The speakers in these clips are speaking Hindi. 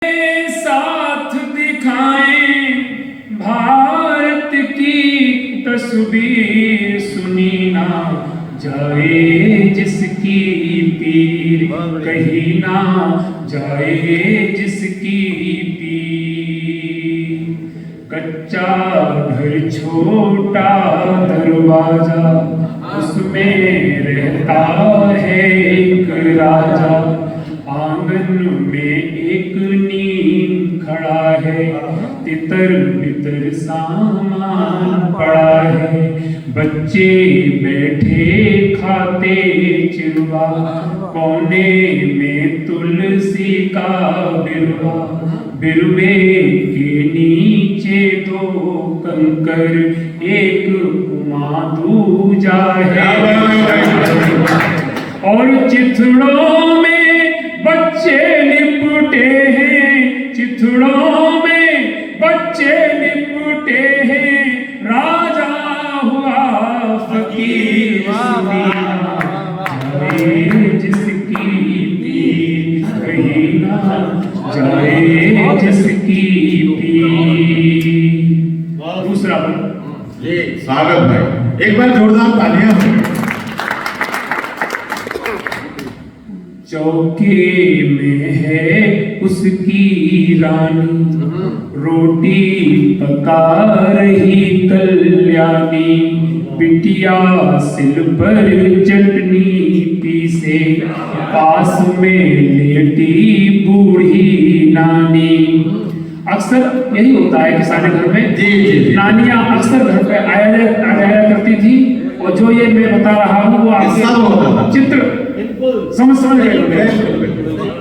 साथ दिखाएं भारत की तस्वीर, सुनी ना जाए जिसकी पीर, कहीं ना जाए जिसकी पीर। कच्चा घर छोटा दरवाजा, उसमें रहता है एक राजा। आंगन में एक नीम खड़ा है, तितर बितर सामान पड़ा है। बच्चे बैठे खाते चिरवा, कोने में तुलसी का बिरवा। बिरवे के नीचे दो कंकर, एक उमा दूजा है। और चिथड़ों में बच्चे लिपटे हैं, चिथड़ों में बच्चे लिपटे हैं। राजा हुआ फकीर, जिसकी पीर, कहीं ना जाए जिसकी पीर। दूसरा ये स्वागत भाई, एक बार जोरदार तालियां। चौके में है उसकी रानी, रोटी पका रही कल्याणी। बिटिया सिल पर चटनी पीसे, पास में लेटी बूढ़ी नानी। अक्सर यही होता है किसान घर में, नानियां अक्सर घर पे आया जाया करती थी। और जो ये मैं बता रहा हूँ वो आपके चित्र समझ गए।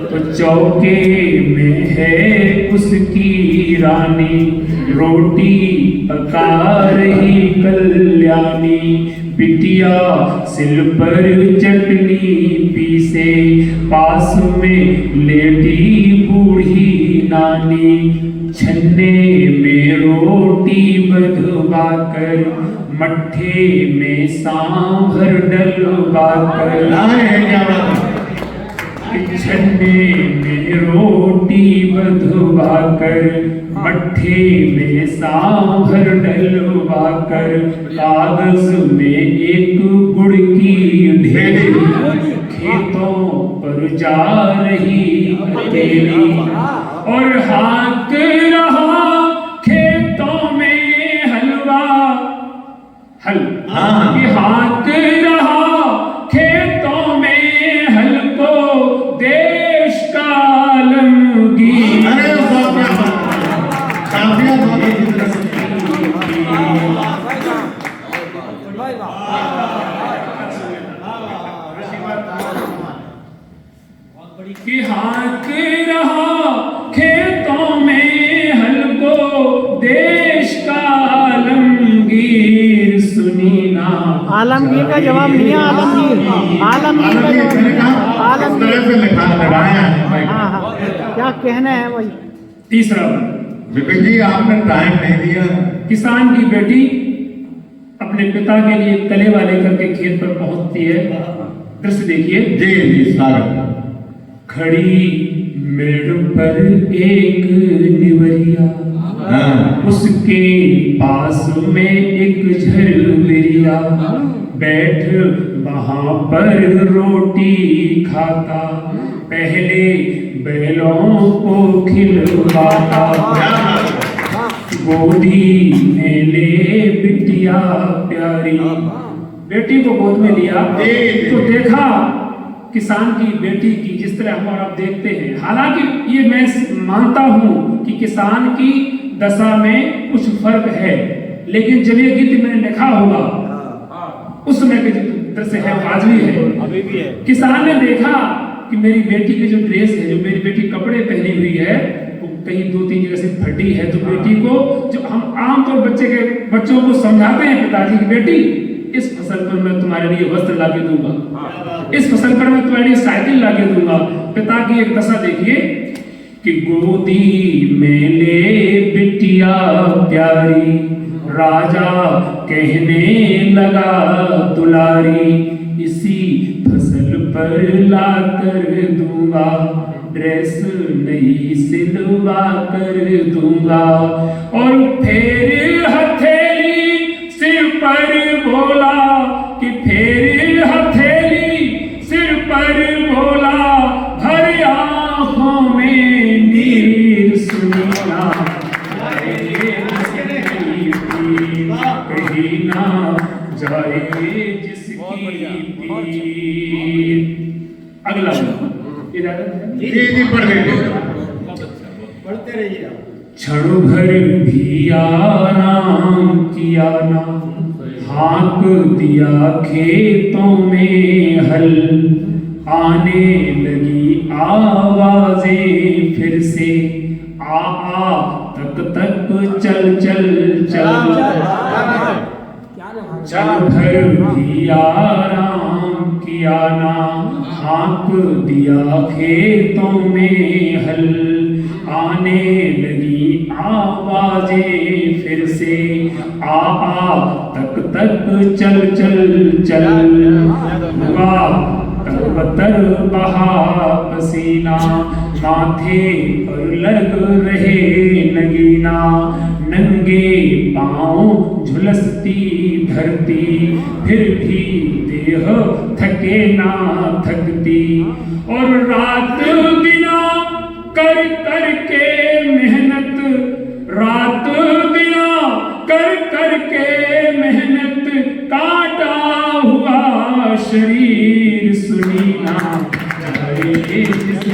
तो चौके में है उसकी रानी, रोटी पका रही कल्याणी। बिटिया सिल पर चटनी पीसे, पास में लेटी बूढ़ी नानी। छन्ने में रोटी बधवा कर, मट्ठे में सांभर डलवा कर। छन्ने में रोटी बधवा कर, मट्ठे में सांभर डलवा कर। कागज में एक गुड़ की ढेरी, खेतों पर जा रही अकेली। और हाँक रहा खेतों में हलवा, हाँक रहा खेतों में हल को, देश का आलमगीर। कि हाँक रहा खेतों में हल को, देश का आलमगीर। सुनी ना आलमगीर का जवाब नहीं है, आलमगीर का जवाब, आलमगीर। हाँ, क्या कहना है भाई। तीसरा, विपिन जी आपने टाइम नहीं दिया। किसान की बेटी अपने पिता के लिए कलेवा लेकर के खेत पर पहुंचती है। दृश्य देखिए। जी स्वागत। खड़ी मेड़ पर एक निवरिया, उसके पास में एक झरविरिया। बैठ वहां पर रोटी खाता, पहले बैलों को खिलवाता। गोदी में ले बिटिया प्यारी, बेटी को गोद में लिया तो देखा किसान की बेटी की, जिस तरह हम और आप देखते हैं। हालांकि ये मैं मानता हूं कि किसान की दशा में कुछ फर्क है, लेकिन जब ये गीत मैंने लिखा होगा उस समय के दृश्य है, वाजबी है। अभी भी है। किसान ने देखा कि मेरी बेटी की जो ड्रेस है, जो मेरी बेटी कपड़े पहनी हुई है, वो कहीं 2-3 जगह से फटी है। तो बेटी को, जो हम आमतौर बच्चों को समझाते हैं पिताजी की, बेटी इस फसल पर मैं तुम्हारे लिए वस्त्र लाके दूंगा, इस फसल पर मैं तुम्हारे लिए साइकिल लाके दूंगा। पिता की एक दशा देखिए कि गोदी में ले बिटिया प्यारी, राजा कहने लगा दुलारी। इसी फसल पर लाकर दूंगा ड्रेस नई सिलवा कर दूंगा। और फिर हथेली सिर पर बोला कि फिर हथेली सिर पर बोला, भर आंखों में नीर सुनीना, कहीं ना जाए जिसकी पीर। अगला इजाजत है? जी पढ़ लीजिए। पढ़ते रहिए आप। क्षण भर भी आराम किया ना, हाँक दिया खेतों में हल, आने लगी आवाजें फिर से, आ तक तक चल चल चल। क्षण भर भी आराम किया ना, हाँक दिया खेतों में हल, आने लगी आवाजें फिर से, आ तक तक चल चल चल। हुआ तरबतर बहा पसीना, माथे पर लग रहे नगीना, नंगे पाँव झुलसती धरती, फिर भी देह थके ना थकती। और रात दिना कर कर के मेहनत, रात दिना कर कर के मेहनत, काटा हुआ शरीर सुनीना, जाए जिसकी